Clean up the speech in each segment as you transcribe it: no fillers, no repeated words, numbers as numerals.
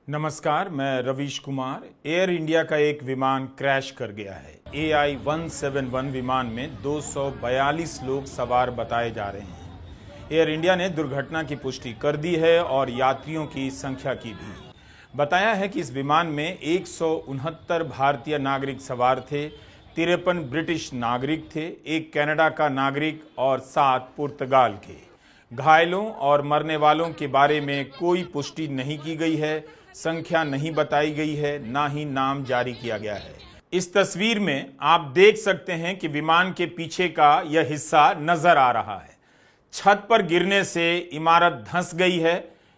नमस्कार, मैं Ravish Kumar. Air India का एक विमान क्रैश कर गया है। AI-171 विमान में 242 लोग सवार बताए जा रहे हैं। एयर इंडिया ने दुर्घटना की पुष्टि कर दी है और यात्रियों की संख्या की भी। बताया है कि इस विमान में 169 भारतीय नागरिक सवार थे, 53 ब्रिटिश नागरिक थे, एक कनाडा का नागरिक और 7 पुर्तगाल के। घायलों और मरने वालों के बारे में कोई पुष्टि नहीं की गई है, संख्या नहीं बताई गई है, ना ही नाम जारी किया गया है। इस तस्वीर में आप देख सकते हैं कि विमान के पीछे का यह हिस्सा नजर आ रहा है। छत पर गिरने से इमारत धंस गई है।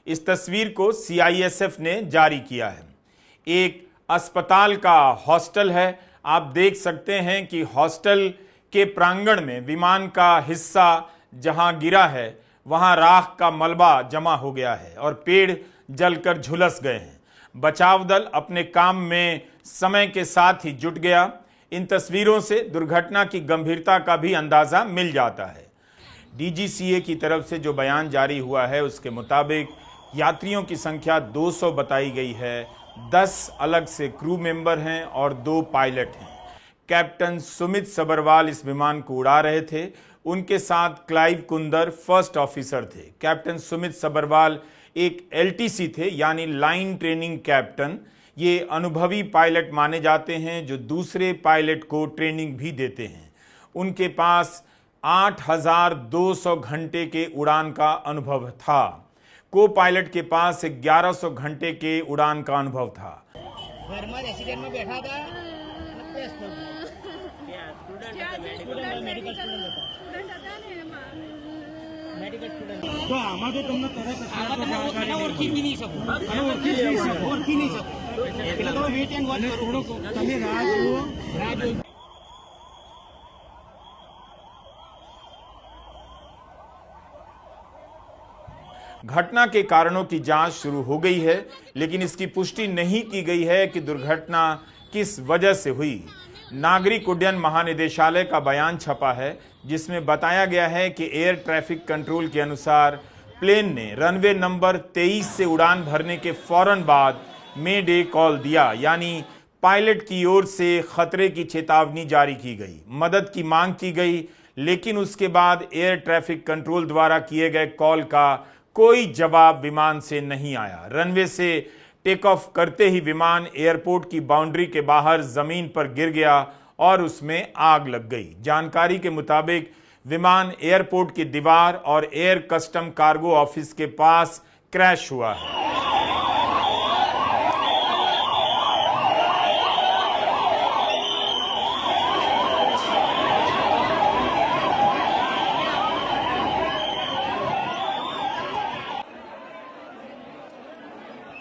इस तस्वीर को CISF ने जारी किया है। एक अस्पताल का हॉस्टल है। आप देख सकते हैं कि हॉस्टल के प्रांगण में विमान का हिस्सा जहां गिरा है वहां राख का मलबा जमा हो गया है और पेड़ जलकर झुलस गए हैं। बचाव दल अपने काम में समय के साथ ही जुट गया। इन तस्वीरों से दुर्घटना की गंभीरता का भी अंदाजा मिल जाता है। DGCA की तरफ से जो बयान जारी हुआ है उसके मुताबिक यात्रियों की संख्या 200 बताई गई है। 10 अलग से क्रू मेंबर हैं और 2 पायलट हैं। कैप्टन सुमित सबरवाल इस विमान को उड़ा रहे थे। उनके साथ क्लाइव कुंदर फर्स्ट ऑफिसर थे। कैप्टन सुमित सबरवाल एक LTC थे, यानी लाइन ट्रेनिंग कैप्टन। ये अनुभवी पायलट माने जाते हैं जो दूसरे पायलट को ट्रेनिंग भी देते हैं। उनके पास 8200 घंटे के उड़ान का अनुभव था। को पायलट के पास 1100 घंटे के उड़ान का अनुभव था। एक्सीडेंट में बैठा था। मेडिकल स्टूडेंट तो आमा तो तुमने तरह ओळखी नहीं सकूं ओळखी नहीं सकूं એટલે તો વેટ એન્ડ વોચ થોડો તમે રાહ જુઓ। घटना के कारणों की जांच शुरू हो गई है, लेकिन इसकी पुष्टि नहीं की गई है कि दुर्घटना किस वजह से हुई। नागरिक उड्डयन महानिदेशालय का बयान छपा है जिसमें बताया गया है कि एयर ट्रैफिक कंट्रोल के अनुसार प्लेन ने रनवे नंबर 23 से उड़ान भरने के फौरन बाद मे डे कॉल दिया, यानी पायलट की ओर से खतरे की चेतावनी जारी की गई, मदद की मांग की गई, लेकिन उसके बाद एयर ट्रैफिक कंट्रोल द्वारा किए गए कॉल का कोई जवाब विमान से नहीं आया। रनवे से टेक ऑफ करते ही विमान एयरपोर्ट की बाउंड्री के बाहर जमीन पर गिर गया और उसमें आग लग गई। जानकारी के मुताबिक विमान एयरपोर्ट की दीवार और एयर कस्टम कार्गो ऑफिस के पास क्रैश हुआ है।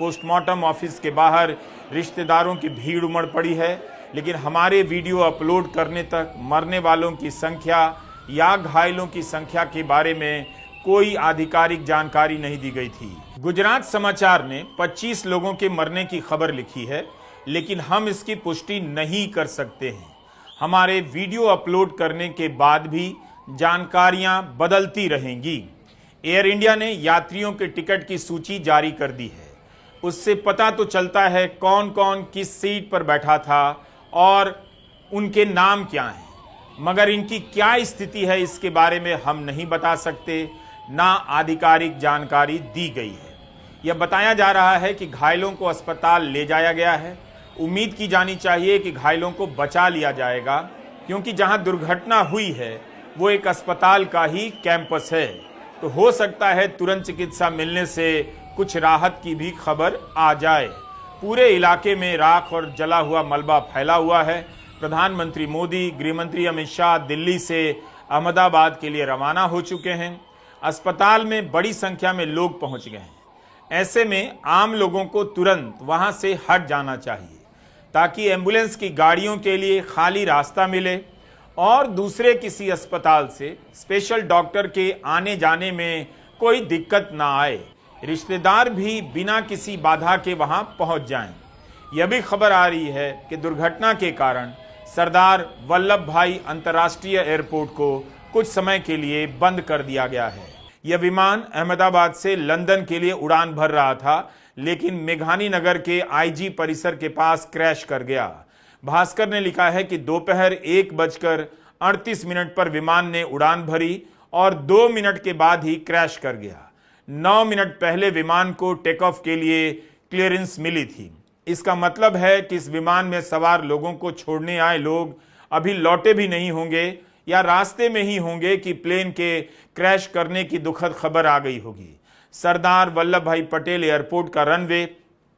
पोस्टमार्टम ऑफिस के बाहर रिश्तेदारों की भीड़ उमड़ पड़ी है, लेकिन हमारे वीडियो अपलोड करने तक मरने वालों की संख्या या घायलों की संख्या के बारे में कोई आधिकारिक जानकारी नहीं दी गई थी। गुजरात समाचार ने 25 लोगों के मरने की खबर लिखी है, लेकिन हम इसकी पुष्टि नहीं कर सकते हैं। हमारे वीडियो अपलोड करने के बाद भी जानकारियां बदलती रहेंगी। एयर इंडिया ने यात्रियों के टिकट की सूची जारी कर दी है। उससे पता तो चलता है कौन कौन किस सीट पर बैठा था और उनके नाम क्या हैं, मगर इनकी क्या स्थिति है इसके बारे में हम नहीं बता सकते, ना आधिकारिक जानकारी दी गई है। यह बताया जा रहा है कि घायलों को अस्पताल ले जाया गया है। उम्मीद की जानी चाहिए कि घायलों को बचा लिया जाएगा, क्योंकि जहां दुर्घटना हुई है वो एक अस्पताल का ही कैंपस है, तो हो सकता है तुरंत चिकित्सा मिलने से कुछ राहत की भी खबर आ जाए। पूरे इलाके में राख और जला हुआ मलबा फैला हुआ है। प्रधानमंत्री मोदी, गृहमंत्री अमित शाह दिल्ली से अहमदाबाद के लिए रवाना हो चुके हैं। अस्पताल में बड़ी संख्या में लोग पहुंच गए हैं। ऐसे में आम लोगों को तुरंत वहां से हट जाना चाहिए ताकि एम्बुलेंस की गाड़ियों के लिए खाली रास्ता मिले और दूसरे किसी अस्पताल से स्पेशल डॉक्टर के आने जाने में कोई दिक्कत ना आए। रिश्तेदार भी बिना किसी बाधा के वहां पहुंच जाएं। यह भी खबर आ रही है कि दुर्घटना के कारण सरदार वल्लभ भाई अंतर्राष्ट्रीय एयरपोर्ट को कुछ समय के लिए बंद कर दिया गया है। यह विमान अहमदाबाद से लंदन के लिए उड़ान भर रहा था, लेकिन मेघानी नगर के आईजी परिसर के पास क्रैश कर गया। भास्कर ने लिखा है कि दोपहर 1:38 पर विमान ने उड़ान भरी और 2 मिनट के बाद ही क्रैश कर गया। 9 मिनट पहले विमान को टेक ऑफ के लिए क्लियरेंस मिली थी। इसका मतलब है कि इस विमान में सवार लोगों को छोड़ने आए लोग अभी लौटे भी नहीं होंगे या रास्ते में ही होंगे कि प्लेन के क्रैश करने की दुखद खबर आ गई होगी। सरदार वल्लभ भाई पटेल एयरपोर्ट का रनवे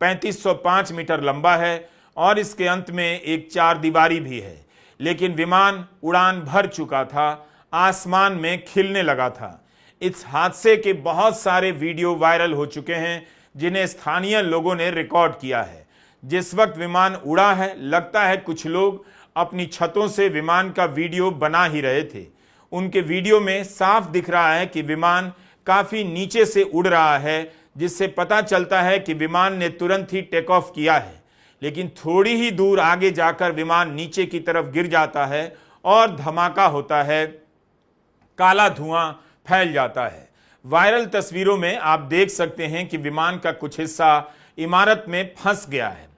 3505 मीटर लंबा है और इसके अंत में एक 4 दीवारी भी है, लेकिन विमान उड़ान भर चुका था, आसमान में खिलने लगा था। इस हादसे के बहुत सारे वीडियो वायरल हो चुके हैं जिन्हें स्थानीय लोगों ने रिकॉर्ड किया है। जिस वक्त विमान उड़ा है, लगता है कुछ लोग अपनी छतों से विमान का वीडियो बना ही रहे थे। उनके वीडियो में साफ दिख रहा है कि विमान काफी नीचे से उड़ रहा है, जिससे पता चलता है कि विमान ने तुरंत ही टेक ऑफ किया है, लेकिन थोड़ी ही दूर आगे जाकर विमान नीचे की तरफ गिर जाता है और धमाका होता है, काला धुआं फैल जाता है। वायरल तस्वीरों में आप देख सकते हैं कि विमान का कुछ हिस्सा इमारत में फंस गया है।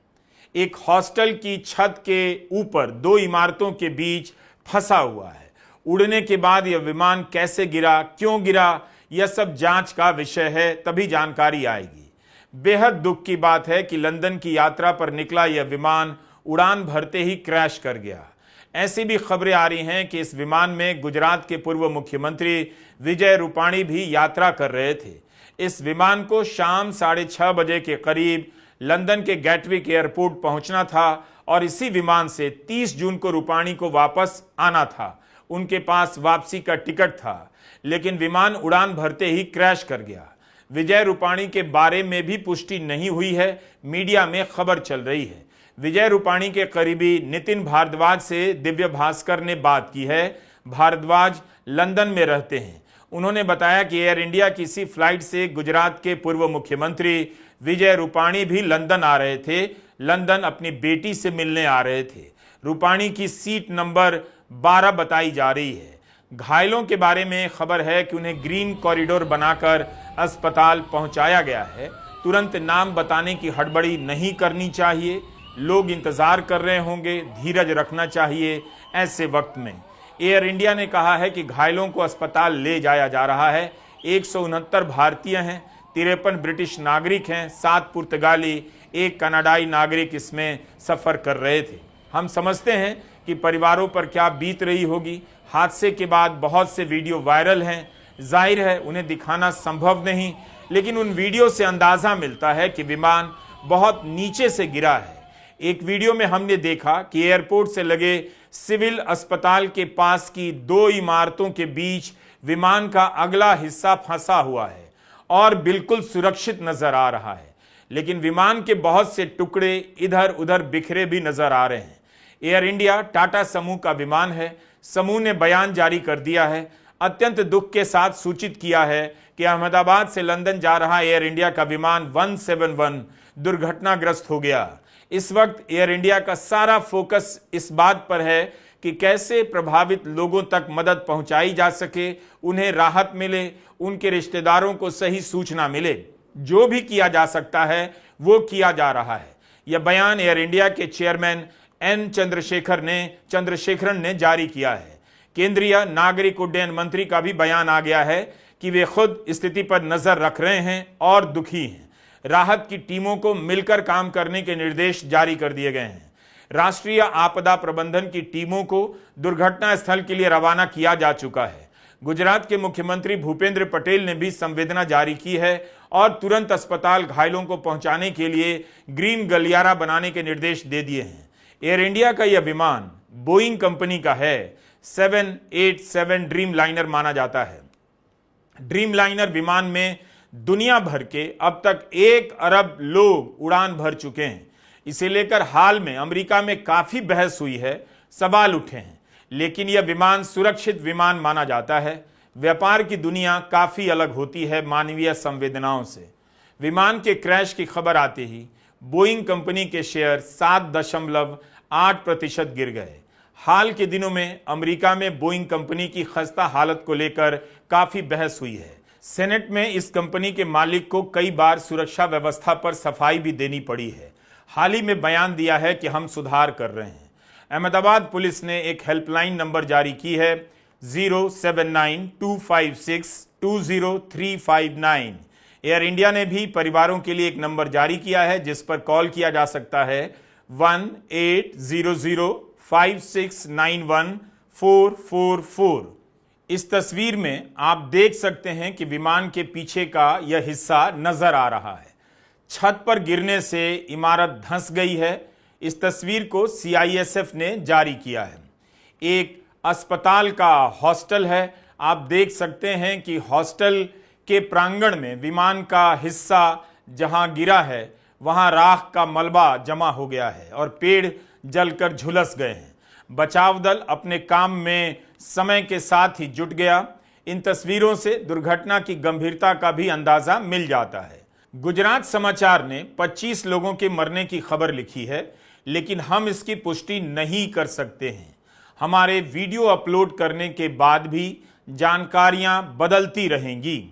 एक हॉस्टल की छत के ऊपर 2 इमारतों के बीच फंसा हुआ है। उड़ने के बाद यह विमान कैसे गिरा, क्यों गिरा, यह सब जांच का विषय है, तभी जानकारी आएगी। बेहद दुख की बात है कि लंदन की यात्रा पर निकला यह विमान उड़ान भरते ही क्रैश कर गया। ऐसी भी खबरें आ रही हैं कि इस विमान में गुजरात के पूर्व मुख्यमंत्री विजय रूपाणी भी यात्रा कर रहे थे। इस विमान को शाम 6:30 बजे के करीब लंदन के गैटविक एयरपोर्ट पहुंचना था और इसी विमान से 30 जून को रूपाणी को वापस आना था। उनके पास वापसी का टिकट था, लेकिन विमान उड़ान भरते ही क्रैश कर गया। विजय रूपाणी के बारे में भी पुष्टि नहीं हुई है, मीडिया में खबर चल रही है। विजय रूपाणी के करीबी नितिन भारद्वाज से दिव्य भास्कर ने बात की है। भारद्वाज लंदन में रहते हैं। उन्होंने बताया कि एयर इंडिया की इसी फ्लाइट से गुजरात के पूर्व मुख्यमंत्री विजय रूपाणी भी लंदन आ रहे थे। लंदन अपनी बेटी से मिलने आ रहे थे। रूपाणी की सीट नंबर 12 बताई जा रही है। घायलों के बारे में खबर है कि उन्हें ग्रीन कॉरिडोर बनाकर अस्पताल पहुंचाया गया है। तुरंत नाम बताने की हड़बड़ी नहीं करनी चाहिए। लोग इंतजार कर रहे होंगे, धीरज रखना चाहिए। ऐसे वक्त में एयर इंडिया ने कहा है कि घायलों को अस्पताल ले जाया जा रहा है। 169 भारतीय हैं, 53 ब्रिटिश नागरिक हैं, 7 पुर्तगाली, 1 कनाडाई नागरिक इसमें सफर कर रहे थे। हम समझते हैं कि परिवारों पर क्या बीत रही होगी। हादसे के बाद बहुत से वीडियो वायरल हैं। जाहिर है उन्हें दिखाना संभव नहीं, लेकिन उन वीडियो से अंदाजा मिलता है कि विमान बहुत नीचे से गिरा है। एक वीडियो में हमने देखा कि एयरपोर्ट से लगे सिविल अस्पताल के पास की 2 इमारतों के बीच विमान का अगला हिस्सा फंसा हुआ है और बिल्कुल सुरक्षित नजर आ रहा है, लेकिन विमान के बहुत से टुकड़े इधर उधर बिखरे भी नजर आ रहे हैं। एयर इंडिया टाटा समूह का विमान है। समूह ने बयान जारी कर दिया है, अत्यंत दुख के साथ सूचित किया है कि अहमदाबाद से लंदन जा रहा एयर इंडिया का विमान 171 दुर्घटनाग्रस्त हो गया। इस वक्त एयर इंडिया का सारा फोकस इस बात पर है कि कैसे प्रभावित लोगों तक मदद पहुंचाई जा सके, उन्हें राहत मिले, उनके रिश्तेदारों को सही सूचना मिले। जो भी किया जा सकता है वो किया जा रहा है। यह बयान एयर इंडिया के चेयरमैन एन चंद्रशेखरन ने जारी किया है। केंद्रीय नागरिक उड्डयन मंत्री का भी बयान आ गया है कि वे खुद स्थिति पर नजर रख रहे हैं और दुखी हैं। राहत की टीमों को मिलकर काम करने के निर्देश जारी कर दिए गए हैं। राष्ट्रीय आपदा प्रबंधन की टीमों को दुर्घटना स्थल के लिए रवाना किया जा चुका है। गुजरात के मुख्यमंत्री भूपेंद्र पटेल ने भी संवेदना जारी की है और तुरंत अस्पताल घायलों को पहुंचाने के लिए ग्रीन गलियारा बनाने के निर्देश दे दिए हैं। एयर इंडिया का यह विमान बोइंग कंपनी का है। 787 ड्रीम लाइनर माना जाता है। ड्रीम लाइनर विमान में दुनिया भर के अब तक 1 अरब लोग उड़ान भर चुके हैं। इसे लेकर हाल में अमेरिका में काफी बहस हुई है, सवाल उठे हैं, लेकिन यह विमान सुरक्षित विमान माना जाता है। व्यापार की दुनिया काफी अलग होती है मानवीय संवेदनाओं से। विमान के क्रैश की खबर आते ही बोइंग कंपनी के शेयर 7.8% गिर गए। हाल के दिनों में अमेरिका में बोइंग कंपनी की खस्ता हालत को लेकर काफी बहस हुई है। सेनेट में इस कंपनी के मालिक को कई बार सुरक्षा व्यवस्था पर सफाई भी देनी पड़ी है। हाल ही में बयान दिया है कि हम सुधार कर रहे हैं। अहमदाबाद पुलिस ने एक हेल्पलाइन नंबर जारी की है 07925620359। एयर इंडिया ने भी परिवारों के लिए एक नंबर जारी किया है जिस पर कॉल किया जा सकता है 180056914444। इस तस्वीर में आप देख सकते हैं कि विमान के पीछे का यह हिस्सा नजर आ रहा है। छत पर गिरने से इमारत धंस गई है। इस तस्वीर को CISF ने जारी किया है। एक अस्पताल का हॉस्टल है। आप देख सकते हैं कि हॉस्टल के प्रांगण में विमान का हिस्सा जहां गिरा है वहां राख का मलबा जमा हो गया है और पेड़ जलकर झुलस गए हैं। बचाव दल अपने काम में समय के साथ ही जुट गया। इन तस्वीरों से दुर्घटना की गंभीरता का भी अंदाजा मिल जाता है। गुजरात समाचार ने 25 लोगों के मरने की खबर लिखी है, लेकिन हम इसकी पुष्टि नहीं कर सकते हैं। हमारे वीडियो अपलोड करने के बाद भी जानकारियां बदलती रहेंगी।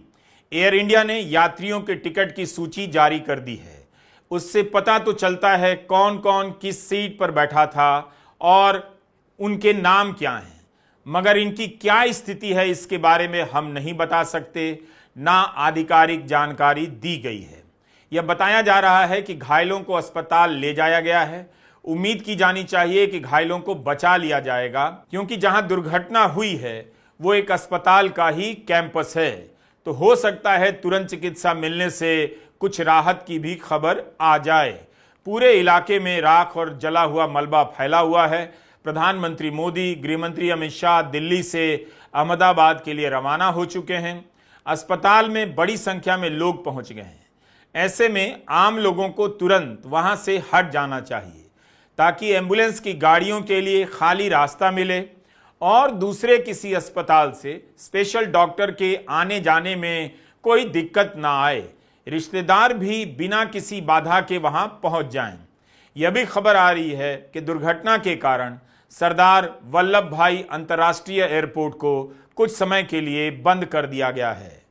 एयर इंडिया ने यात्रियों के टिकट की सूची जारी कर दी है। उससे पता तो चलता है कौन कौन किस सीट पर बैठा था और उनके नाम क्या हैं, मगर इनकी क्या स्थिति है इसके बारे में हम नहीं बता सकते। ना आधिकारिक जानकारी दी गई है। यह बताया जा रहा है कि घायलों को अस्पताल ले जाया गया है। उम्मीद की जानी चाहिए कि घायलों को बचा लिया जाएगा, क्योंकि जहां दुर्घटना हुई है वो एक अस्पताल का ही कैंपस है। तो हो सकता है तुरंत चिकित्सा मिलने से कुछ राहत की भी खबर आ जाए। पूरे इलाके में राख और जला हुआ मलबा फैला हुआ है। प्रधानमंत्री मोदी, गृहमंत्री अमित शाह दिल्ली से अहमदाबाद के लिए रवाना हो चुके हैं। अस्पताल में बड़ी संख्या में लोग पहुंच गए हैं। ऐसे में आम लोगों को तुरंत वहां से हट जाना चाहिए ताकि एम्बुलेंस की गाड़ियों के लिए खाली रास्ता मिले और दूसरे किसी अस्पताल से स्पेशल डॉक्टर के आने जाने में कोई दिक्कत ना आए। रिश्तेदार भी बिना किसी बाधा के वहां पहुंच जाएं। यह भी खबर आ रही है कि दुर्घटना के कारण सरदार वल्लभ भाई अंतर्राष्ट्रीय एयरपोर्ट को कुछ समय के लिए बंद कर दिया गया है।